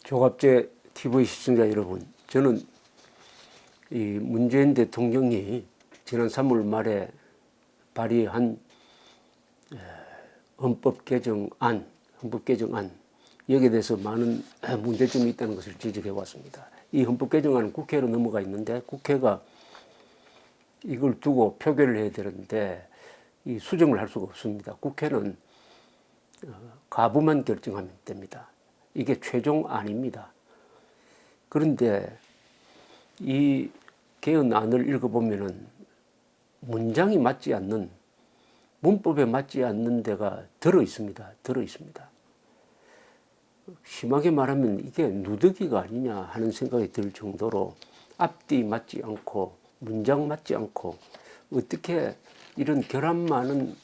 조갑제 TV 시청자 여러분, 저는 이 문재인 대통령이 지난 3월 말에 발의한 헌법 개정안 여기에 대해서 많은 문제점이 있다는 것을 지적해 왔습니다. 이 헌법 개정안은 국회로 넘어가 있는데 국회가 이걸 두고 표결을 해야 되는데 이 수정을 할 수가 없습니다. 국회는 가부만 결정하면 됩니다. 이게 최종안입니다. 그런데 이 개헌안을 읽어보면은 문장이 맞지 않는, 문법에 맞지 않는 데가 들어 있습니다. 심하게 말하면 이게 누더기가 아니냐 하는 생각이 들 정도로 앞뒤 맞지 않고 문장 맞지 않고 어떻게 이런 결함 많은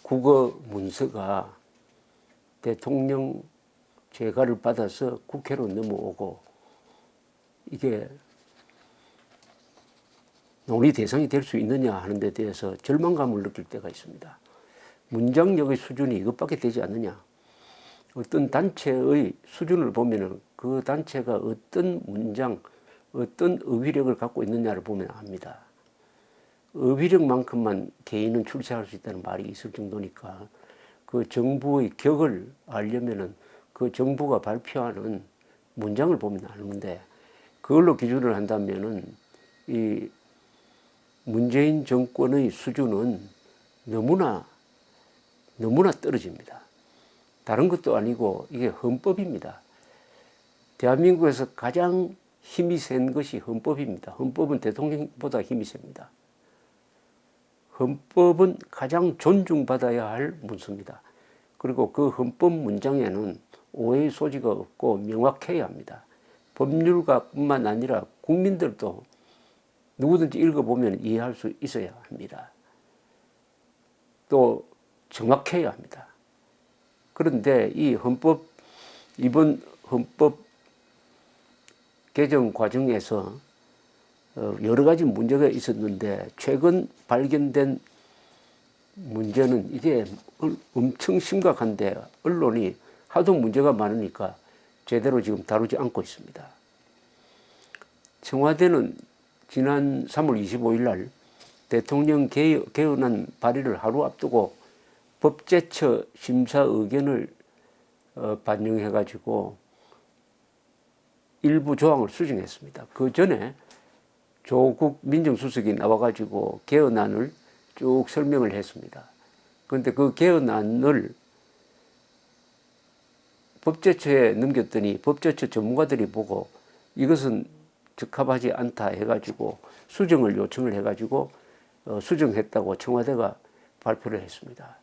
국어 문서가 대통령 재가를 받아서 국회로 넘어오고 이게 논의 대상이 될 수 있느냐 하는 데 대해서 절망감을 느낄 때가 있습니다. 문장력의 수준이 이것밖에 되지 않느냐. 어떤 단체의 수준을 보면 그 단체가 어떤 문장, 어떤 어휘력을 갖고 있느냐를 보면 압니다. 어휘력만큼만 개인은 출세할 수 있다는 말이 있을 정도니까 그 정부의 격을 알려면은 그 정부가 발표하는 문장을 보면 아는데 그걸로 기준을 한다면은 이 문재인 정권의 수준은 너무나 떨어집니다. 다른 것도 아니고 이게 헌법입니다. 대한민국에서 가장 힘이 센 것이 헌법입니다. 헌법은 대통령보다 힘이 셉니다. 헌법은 가장 존중받아야 할 문서입니다. 그리고 그 헌법 문장에는 오해의 소지가 없고 명확해야 합니다. 법률가뿐만 아니라 국민들도 누구든지 읽어보면 이해할 수 있어야 합니다. 또 정확해야 합니다. 그런데 이 이번 헌법 개정 과정에서 여러 가지 문제가 있었는데 최근 발견된 문제는 이게 엄청 심각한데 언론이 하도 문제가 많으니까 제대로 지금 다루지 않고 있습니다. 청와대는 지난 3월 25일 날 대통령 개헌안 발의를 하루 앞두고 법제처 심사 의견을 반영해가지고 일부 조항을 수정했습니다. 그 전에 조국 민정수석이 나와가지고 개헌안을 쭉 설명을 했습니다. 그런데 그 개헌안을 법제처에 넘겼더니 법제처 전문가들이 보고 이것은 적합하지 않다 해가지고 수정을 요청을 해가지고 수정했다고 청와대가 발표를 했습니다.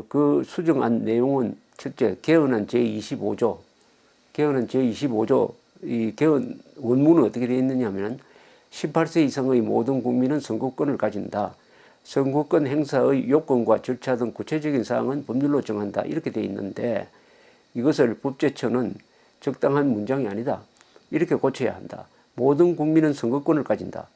그 수정안 내용은 첫째, 개헌안 제25조, 이 개헌 원문은 어떻게 되어 있느냐면 18세 이상의 모든 국민은 선거권을 가진다. 선거권 행사의 요건과 절차 등 구체적인 사항은 법률로 정한다. 이렇게 되어 있는데 이것을 법제처는 적당한 문장이 아니다. 이렇게 고쳐야 한다. 모든 국민은 선거권을 가진다.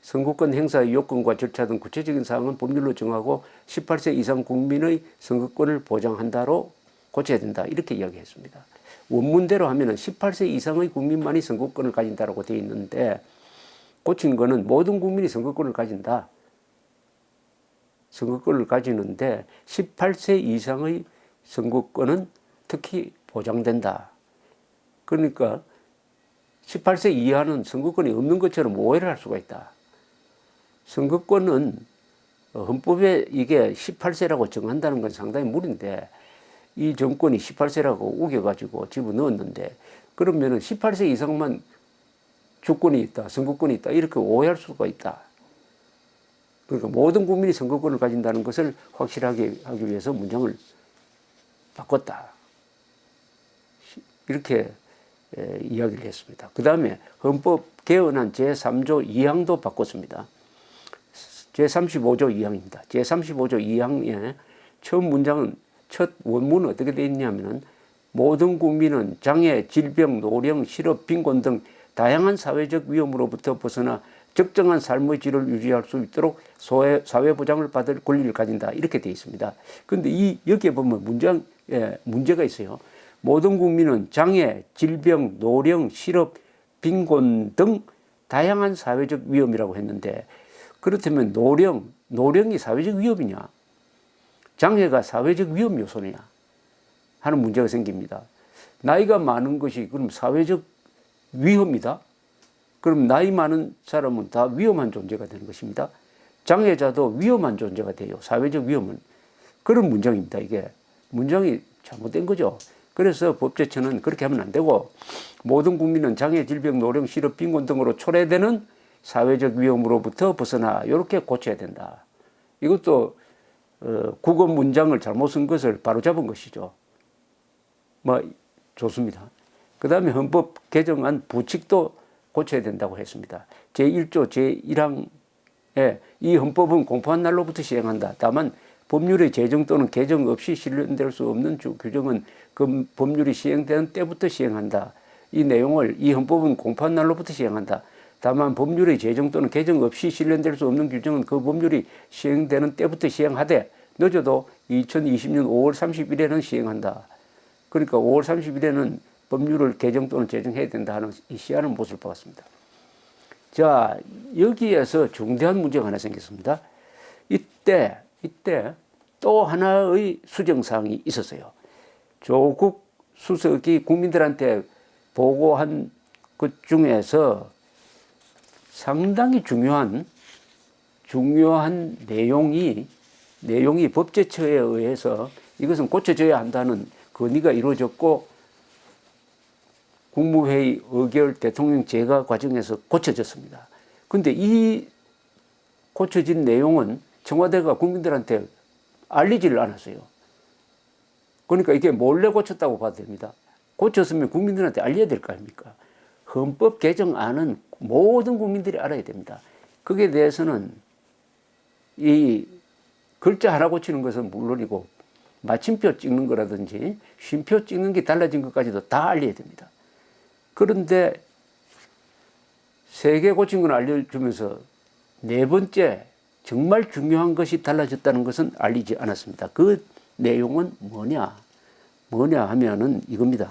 선거권 행사의 요건과 절차 등 구체적인 사항은 법률로 정하고 18세 이상 국민의 선거권을 보장한다로 고쳐야 된다. 이렇게 이야기했습니다. 원문대로 하면은 18세 이상의 국민만이 선거권을 가진다라고 되어 있는데 고친 거는 모든 국민이 선거권을 가진다. 선거권을 가지는데 18세 이상의 선거권은 특히 보장된다. 그러니까 18세 이하는 선거권이 없는 것처럼 오해를 할 수가 있다. 선거권은 헌법에 이게 18세라고 정한다는 건 상당히 무리인데 이 정권이 18세라고 우겨가지고 집어넣었는데 그러면은 18세 이상만 주권이 있다, 선거권이 있다 이렇게 오해할 수가 있다. 그러니까 모든 국민이 선거권을 가진다는 것을 확실하게 하기 위해서 문장을 바꿨다. 이렇게 이야기를 했습니다. 그 다음에 헌법 개헌안 제3조 2항도 바꿨습니다. 제35조 2항입니다. 제35조 2항의 첫 원문은 어떻게 되어 있냐면은 모든 국민은 장애, 질병, 노령, 실업, 빈곤 등 다양한 사회적 위험으로부터 벗어나 적정한 삶의 질을 유지할 수 있도록 사회보장을 받을 권리를 가진다. 이렇게 되어 있습니다. 그런데 여기에 보면 문제가 있어요. 모든 국민은 장애, 질병, 노령, 실업, 빈곤 등 다양한 사회적 위험이라고 했는데, 그렇다면 노령이 사회적 위험이냐? 장애가 사회적 위험 요소냐? 하는 문제가 생깁니다. 나이가 많은 것이 그럼 사회적 위험이다? 그럼 나이 많은 사람은 다 위험한 존재가 되는 것입니다. 장애자도 위험한 존재가 돼요. 사회적 위험은. 그런 문장입니다. 이게 문장이 잘못된 거죠. 그래서 법제처는 그렇게 하면 안 되고, 모든 국민은 장애, 질병, 노령, 실업, 빈곤 등으로 초래되는 사회적 위험으로부터 벗어나, 이렇게 고쳐야 된다. 이것도 국어 문장을 잘못 쓴 것을 바로잡은 것이죠. 좋습니다. 그 다음에 헌법 개정안 부칙도 고쳐야 된다고 했습니다. 제1조 제1항에 이 헌법은 공포한 날로부터 시행한다. 다만 법률의 제정 또는 개정 없이 실현될 수 없는 규정은 그 법률이 시행되는 때부터 시행한다. 이 헌법은 공포한 날로부터 시행한다. 다만 법률의 제정 또는 개정 없이 실현될 수 없는 규정은 그 법률이 시행되는 때부터 시행하되 늦어도 2020년 5월 30일에는 시행한다. 그러니까 5월 30일에는 법률을 개정 또는 제정해야 된다 하는 이 시한을 못을 박았습니다. 자, 여기에서 중대한 문제가 하나 생겼습니다. 이때 또 하나의 수정사항이 있었어요. 조국 수석이 국민들한테 보고한 것 중에서 상당히 중요한 내용이 법제처에 의해서 이것은 고쳐져야 한다는 건의가 이루어졌고, 국무회의 의결 대통령 제가 과정에서 고쳐졌습니다. 그런데 이 고쳐진 내용은 청와대가 국민들한테 알리지를 않았어요. 그러니까 이게 몰래 고쳤다고 봐도 됩니다. 고쳤으면 국민들한테 알려야 될 거 아닙니까? 헌법 개정안은 모든 국민들이 알아야 됩니다. 거기에 대해서는 이 글자 하나 고치는 것은 물론이고, 마침표 찍는 거라든지 쉼표 찍는 게 달라진 것까지도 다 알려야 됩니다. 그런데 3개 고친 건 알려주면서 4번째 정말 중요한 것이 달라졌다는 것은 알리지 않았습니다. 그 내용은 뭐냐 하면은 이겁니다.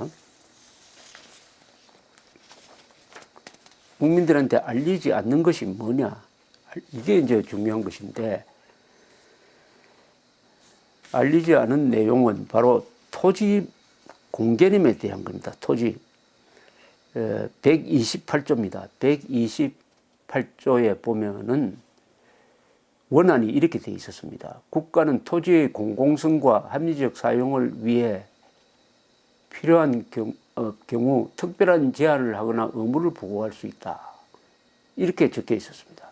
국민들한테 알리지 않는 것이 뭐냐, 이게 이제 중요한 것인데, 알리지 않은 내용은 바로 토지 공개념에 대한 겁니다. 토지 128조입니다. 128조에 보면은 원안이 이렇게 되어 있었습니다. 국가는 토지의 공공성과 합리적 사용을 위해 필요한 경우 특별한 제한을 하거나 의무를 부과할 수 있다. 이렇게 적혀 있었습니다.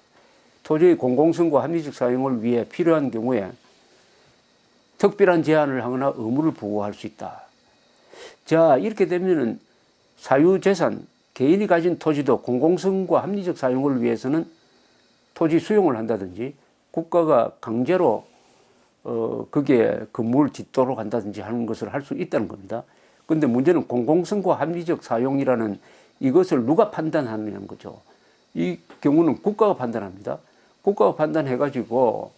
토지의 공공성과 합리적 사용을 위해 필요한 경우에 특별한 제한을 하거나 의무를 부과할 수 있다. 자, 이렇게 되면은 사유재산, 개인이 가진 토지도 공공성과 합리적 사용을 위해서는 토지 수용을 한다든지, 국가가 강제로 거기에 건물을 짓도록 한다든지 하는 것을 할 수 있다는 겁니다. 그런데 문제는 공공성과 합리적 사용이라는 이것을 누가 판단하느냐는 거죠. 이 경우는 국가가 판단합니다. 국가가 판단해가지고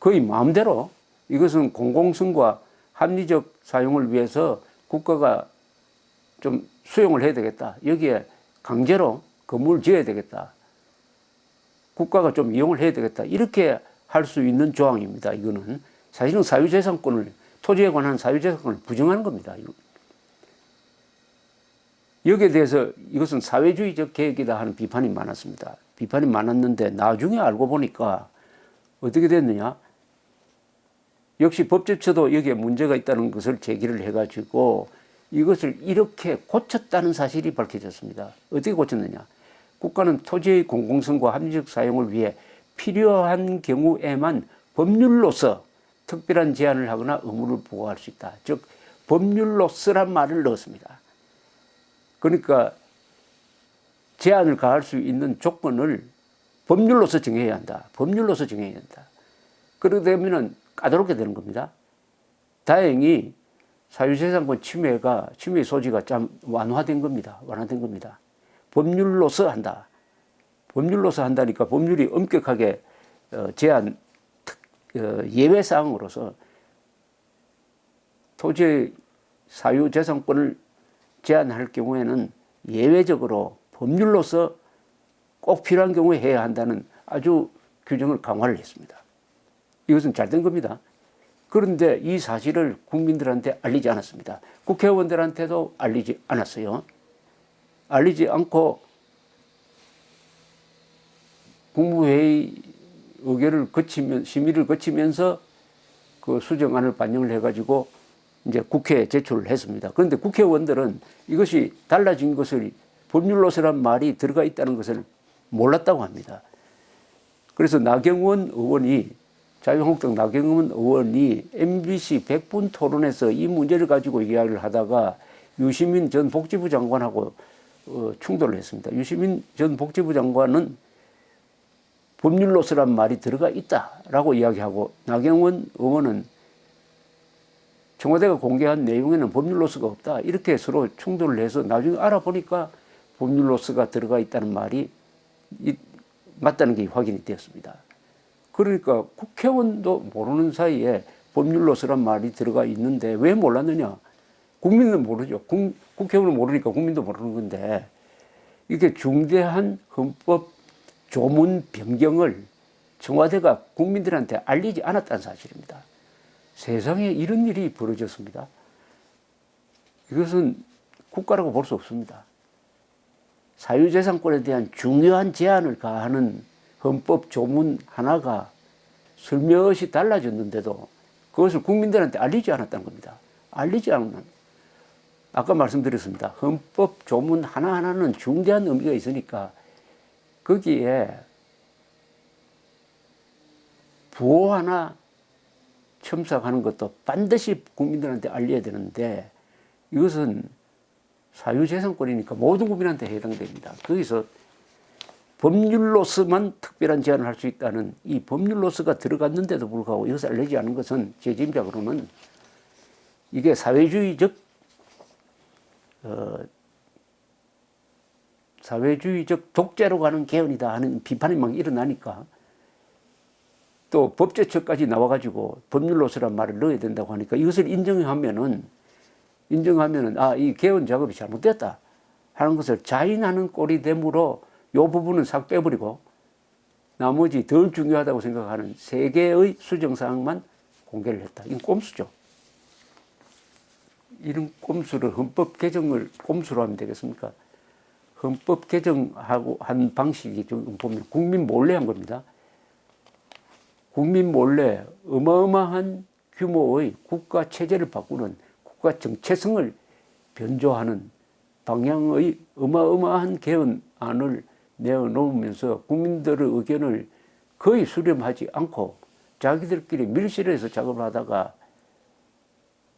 거의 마음대로 이것은 공공성과 합리적 사용을 위해서 국가가 좀 수용을 해야 되겠다. 여기에 강제로 건물을 지어야 되겠다. 국가가 좀 이용을 해야 되겠다. 이렇게 할 수 있는 조항입니다. 이거는 사실은 사유재산권을, 토지에 관한 사유재산권을 부정하는 겁니다. 여기에 대해서 이것은 사회주의적 계획이다 하는 비판이 많았습니다. 비판이 많았는데 나중에 알고 보니까 어떻게 됐느냐? 역시 법제처도 여기에 문제가 있다는 것을 제기를 해가지고 이것을 이렇게 고쳤다는 사실이 밝혀졌습니다. 어떻게 고쳤느냐? 국가는 토지의 공공성과 합리적 사용을 위해 필요한 경우에만 법률로서 특별한 제한을 하거나 의무를 부과할 수 있다. 즉 법률로서란 말을 넣었습니다. 그러니까 제한을 가할 수 있는 조건을 법률로서 정해야 한다. 법률로서 정해야 한다. 그러게 되면은 까다롭게 되는 겁니다. 다행히 사유재산권 침해의 소지가 좀 완화된 겁니다. 완화된 겁니다. 법률로서 한다. 법률로서 한다니까 법률이 엄격하게 제한 예외 사항으로서 토지의 사유재산권을 제한할 경우에는 예외적으로 법률로서 꼭 필요한 경우에 해야 한다는 아주 규정을 강화를 했습니다. 이것은 잘된 겁니다. 그런데 이 사실을 국민들한테 알리지 않았습니다. 국회의원들한테도 알리지 않았어요. 알리지 않고 국무회의 의결을 거치면, 심의를 거치면서 그 수정안을 반영을 해가지고 이제 국회에 제출을 했습니다. 그런데 국회의원들은 이것이 달라진 것을 법률로서란 말이 들어가 있다는 것을 몰랐다고 합니다. 그래서 나경원 의원이 자유한국당 나경원 의원이 MBC 100분 토론에서 이 문제를 가지고 이야기를 하다가 유시민 전 복지부 장관하고 충돌을 했습니다. 유시민 전 복지부 장관은 법률로서란 말이 들어가 있다라고 이야기하고 나경원 의원은 청와대가 공개한 내용에는 법률로서가 없다. 이렇게 서로 충돌을 해서 나중에 알아보니까 법률로서가 들어가 있다는 말이 맞다는 게 확인이 되었습니다. 그러니까 국회의원도 모르는 사이에 법률로서란 말이 들어가 있는데 왜 몰랐느냐? 국민은 모르죠. 국회의원은 모르니까 국민도 모르는 건데 이게 중대한 헌법 조문 변경을 청와대가 국민들한테 알리지 않았다는 사실입니다. 세상에 이런 일이 벌어졌습니다. 이것은 국가라고 볼 수 없습니다. 사유재산권에 대한 중요한 제한을 가하는 헌법 조문 하나가 슬며시 달라졌는데도 그것을 국민들한테 알리지 않았다는 겁니다. 알리지 않는. 아까 말씀드렸습니다. 헌법 조문 하나하나는 중대한 의미가 있으니까 거기에 부호 하나 첨삭하는 것도 반드시 국민들한테 알려야 되는데 이것은 사유재산권이니까 모든 국민한테 해당됩니다. 거기서 법률로서만 특별한 제한을 할 수 있다는 이 법률로서가 들어갔는데도 불구하고 이것을 알리지 않은 것은 제 짐작으로는 이게 사회주의적 독재로 가는 개헌이다 하는 비판이 막 일어나니까 또 법제처까지 나와가지고 법률로서란 말을 넣어야 된다고 하니까 이것을 인정하면은 이 개헌 작업이 잘못됐다 하는 것을 자인하는 꼴이 되므로 이 부분은 싹 빼버리고 나머지 덜 중요하다고 생각하는 3개의 수정사항만 공개를 했다. 이건 꼼수죠. 이런 꼼수를 헌법 개정을 꼼수로 하면 되겠습니까? 헌법 개정하고 한 방식이 좀 보면 국민 몰래 한 겁니다. 국민 몰래 어마어마한 규모의 국가 체제를 바꾸는 국가 정체성을 변조하는 방향의 어마어마한 개헌안을 내어놓으면서 국민들의 의견을 거의 수렴하지 않고 자기들끼리 밀실에서 작업을 하다가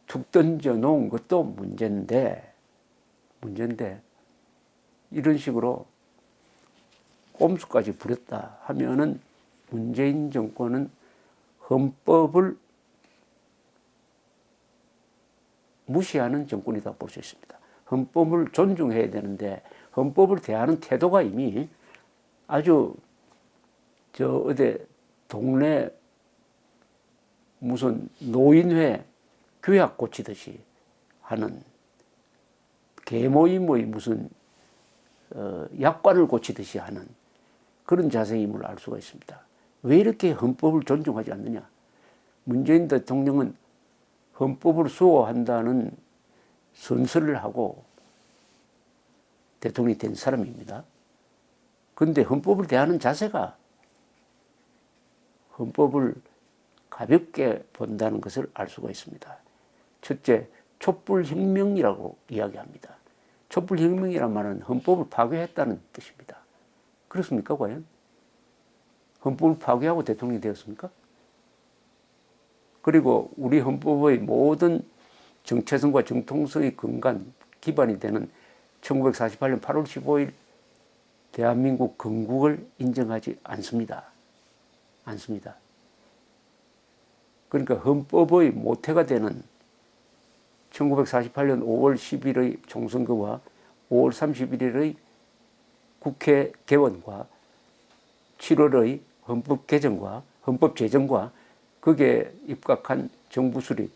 툭 던져 놓은 것도 문제인데 이런 식으로 꼼수까지 부렸다 하면은 문재인 정권은 헌법을 무시하는 정권이다 볼 수 있습니다. 헌법을 존중해야 되는데 헌법을 대하는 태도가 이미 아주 어디 동네 무슨 노인회 규약 고치듯이 하는 계모임의 무슨 약관을 고치듯이 하는 그런 자세임을 알 수가 있습니다. 왜 이렇게 헌법을 존중하지 않느냐? 문재인 대통령은 헌법을 수호한다는 선서를 하고 대통령이 된 사람입니다. 그런데 헌법을 대하는 자세가 헌법을 가볍게 본다는 것을 알 수가 있습니다. 첫째, 촛불혁명이라고 이야기합니다. 촛불혁명이란 말은 헌법을 파괴했다는 뜻입니다. 그렇습니까, 과연? 헌법을 파괴하고 대통령이 되었습니까? 그리고 우리 헌법의 모든 정체성과 정통성의 근간, 기반이 되는 1948년 8월 15일 대한민국 건국을 인정하지 않습니다. 그러니까 헌법의 모태가 되는 1948년 5월 10일의 총선거와 5월 31일의 국회 개원과 7월의 헌법 개정과 헌법 제정과 거기에 입각한 정부 수립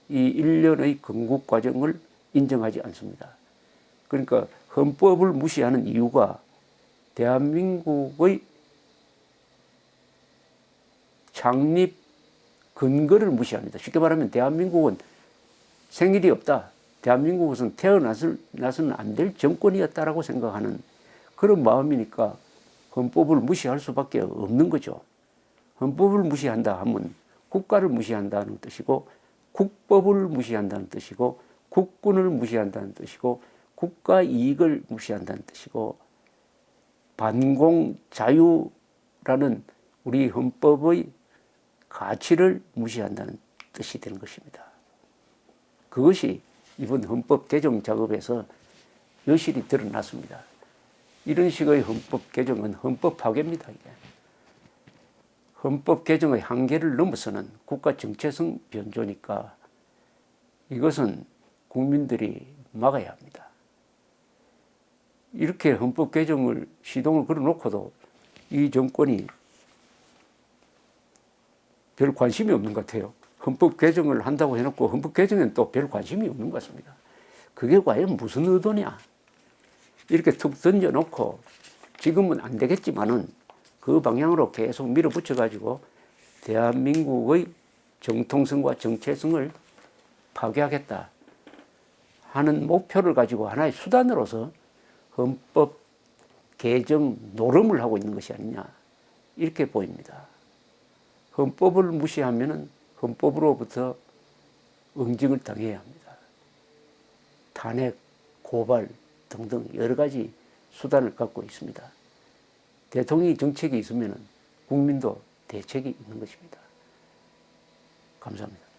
이 1년의 건국 과정을 인정하지 않습니다. 그러니까 헌법을 무시하는 이유가 대한민국의 창립 근거를 무시합니다. 쉽게 말하면 대한민국은 생일이 없다. 대한민국은 태어나서는 안 될 정권이었다라고 생각하는 그런 마음이니까 헌법을 무시할 수밖에 없는 거죠. 헌법을 무시한다 하면 국가를 무시한다는 뜻이고 국법을 무시한다는 뜻이고 국군을 무시한다는 뜻이고 국가 이익을 무시한다는 뜻이고 반공 자유라는 우리 헌법의 가치를 무시한다는 뜻이 되는 것입니다. 그것이 이번 헌법 개정 작업에서 여실히 드러났습니다. 이런 식의 헌법 개정은 헌법 파괴입니다. 이게. 헌법 개정의 한계를 넘어서는 국가 정체성 변조니까 이것은 국민들이 막아야 합니다. 이렇게 헌법 개정을 시동을 걸어놓고도 이 정권이 별 관심이 없는 것 같아요. 헌법 개정을 한다고 해놓고 헌법 개정에는 또 별 관심이 없는 것 같습니다. 그게 과연 무슨 의도냐? 이렇게 툭 던져놓고 지금은 안 되겠지만은 그 방향으로 계속 밀어붙여가지고 대한민국의 정통성과 정체성을 파괴하겠다 하는 목표를 가지고 하나의 수단으로서 헌법 개정 노름을 하고 있는 것이 아니냐 이렇게 보입니다. 헌법을 무시하면은 헌법으로부터 응징을 당해야 합니다. 탄핵, 고발 등등 여러 가지 수단을 갖고 있습니다. 대통령이 정책이 있으면 국민도 대책이 있는 것입니다. 감사합니다.